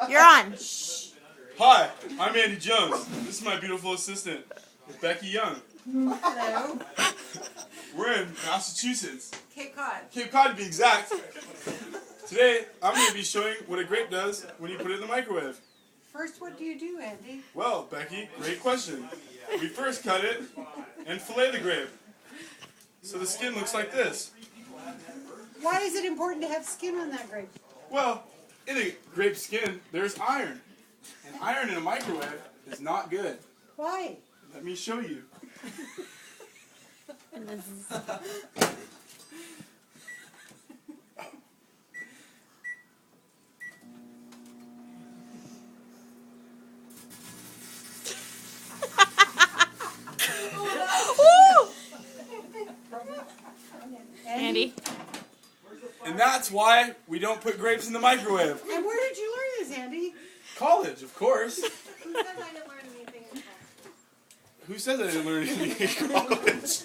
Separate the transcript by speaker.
Speaker 1: You're on.
Speaker 2: Hi, I'm Andy Jones. This is my beautiful assistant, Becky Young.
Speaker 3: Hello.
Speaker 2: We're in Massachusetts.
Speaker 3: Cape Cod.
Speaker 2: Cape Cod to be exact. Today, I'm going to be showing what a grape does when you put it in the microwave.
Speaker 3: First, what do you do, Andy?
Speaker 2: Well, Becky, great question. We first cut it and fillet the grape. So the skin looks like this.
Speaker 3: Why is it important to have skin on that grape?
Speaker 2: Well, in a grape skin, there's iron. And iron in a microwave is not good.
Speaker 3: Why?
Speaker 2: Let me show you.
Speaker 1: Andy.
Speaker 2: And that's why we don't put grapes in the microwave.
Speaker 3: And where did you learn this, Andy?
Speaker 2: College, of course.
Speaker 3: Who says I didn't learn anything in college?
Speaker 2: Who says I didn't learn anything in college?